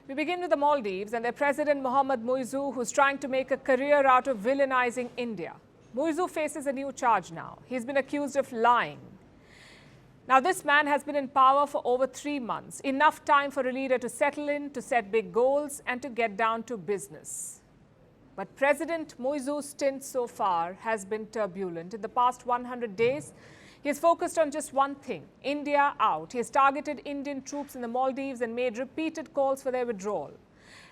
We begin with the Maldives and their President Mohamed Muizzu, who's trying to make a career out of villainizing India. Muizzu faces a new charge now. He's been accused of lying. Now, this man has been in power for over 3 months, enough time for a leader to settle in, to set big goals and to get down to business. But President Muizzu's stint so far has been turbulent. In the past 100 days, he has focused on just one thing: India out. He has targeted Indian troops in the Maldives and made repeated calls for their withdrawal.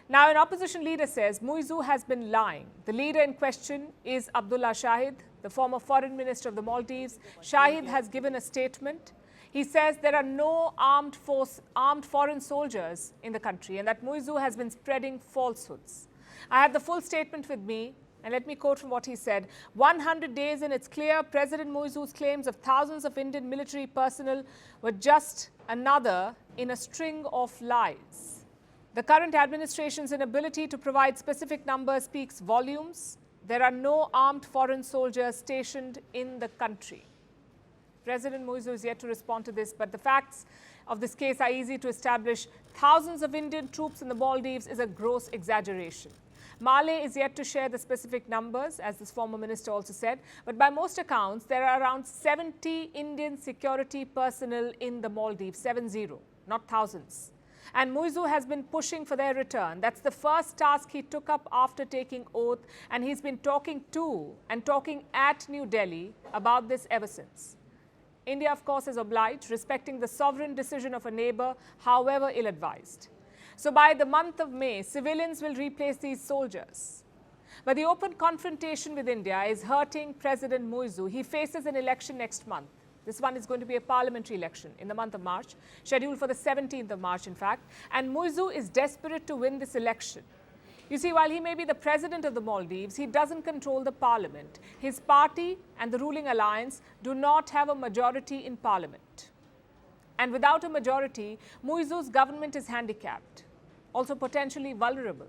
Now, an opposition leader says Muizzu has been lying. The leader in question is Abdulla Shahid, the former foreign minister of the Maldives. Shahid has given a statement. He says there are no armed foreign soldiers in the country and that Muizzu has been spreading falsehoods. I have the full statement with me. And let me quote from what he said. 100 days and it's clear President Muizzu's claims of thousands of Indian military personnel were just another in a string of lies. The current administration's inability to provide specific numbers speaks volumes. There are no armed foreign soldiers stationed in the country. President Muizzu is yet to respond to this, but the facts of this case are easy to establish. Thousands of Indian troops in the Maldives is a gross exaggeration. Malé is yet to share the specific numbers, as this former minister also said, but by most accounts, there are around 70 Indian security personnel in the Maldives, 70, not thousands. And Muizzu has been pushing for their return. That's the first task he took up after taking oath, and he's been talking to and talking at New Delhi about this ever since. India, of course, is obliged, respecting the sovereign decision of a neighbor, however ill-advised. So by the month of May, civilians will replace these soldiers. But the open confrontation with India is hurting President Muizzu. He faces an election next month. This one is going to be a parliamentary election in the month of March, scheduled for the 17th of March, in fact. And Muizzu is desperate to win this election. You see, while he may be the president of the Maldives, he doesn't control the parliament. His party and the ruling alliance do not have a majority in parliament. And without a majority, Muizzu's government is handicapped, also potentially vulnerable.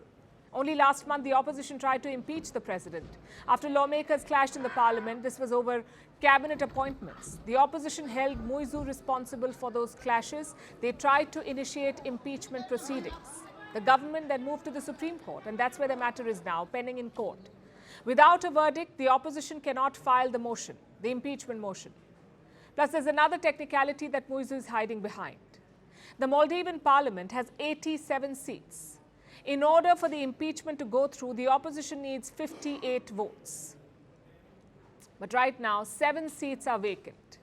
Only last month, the opposition tried to impeach the president. After lawmakers clashed in the parliament, this was over cabinet appointments. The opposition held Muizzu responsible for those clashes. They tried to initiate impeachment proceedings. The government then moved to the Supreme Court, and that's where the matter is now, pending in court. Without a verdict, the opposition cannot file the motion, the impeachment motion. Plus, there's another technicality that Muizzu is hiding behind. The Maldivian parliament has 87 seats. In order for the impeachment to go through, the opposition needs 58 votes. But right now, 7 seats are vacant.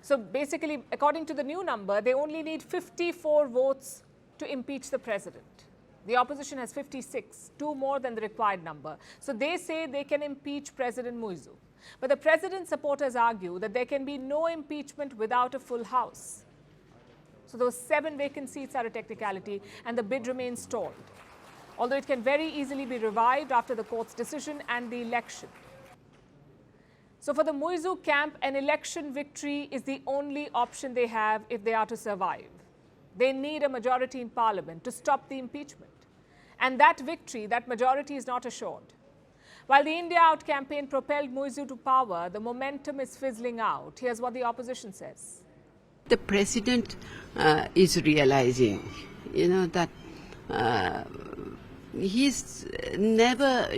So basically, according to the new number, they only need 54 votes to impeach the president. The opposition has 56, 2 more than the required number. So they say they can impeach President Muizzu. But the president's supporters argue that there can be no impeachment without a full house. So those 7 vacant seats are a technicality and the bid remains stalled, although it can very easily be revived after the court's decision and the election. So for the Muizzu camp, an election victory is the only option they have if they are to survive. They need a majority in parliament to stop the impeachment. And that victory, that majority is not assured. While the India Out campaign propelled Muizzu to power, the momentum is fizzling out. Here's what the opposition says. The president is realizing, that he's never,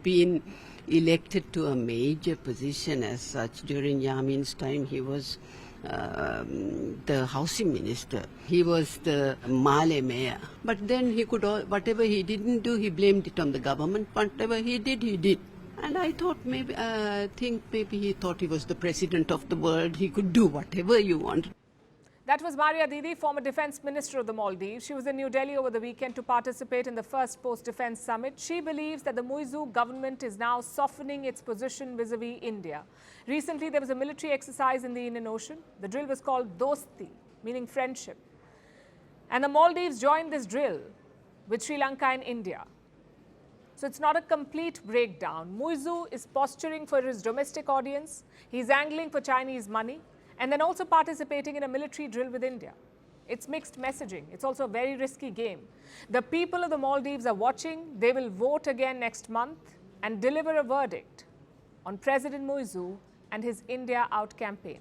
been elected to a major position as such. During Yamin's time, he was the housing minister. He was the Malé mayor. But then he could, whatever he didn't do, he blamed it on the government. Whatever he did, he did. And I thought maybe he thought he was the president of the world. He could do whatever you wanted. That was Maria Didi, former defense minister of the Maldives. She was in New Delhi over the weekend to participate in the Firstpost Defense Summit. She believes that the Muizzu government is now softening its position vis-a-vis India. Recently, there was a military exercise in the Indian Ocean. The drill was called Dosti, meaning friendship. And the Maldives joined this drill with Sri Lanka and India. So it's not a complete breakdown. Muizzu is posturing for his domestic audience. He's angling for Chinese money, and then also participating in a military drill with India. It's mixed messaging. It's also a very risky game. The people of the Maldives are watching. They will vote again next month and deliver a verdict on President Muizzu and his India Out campaign.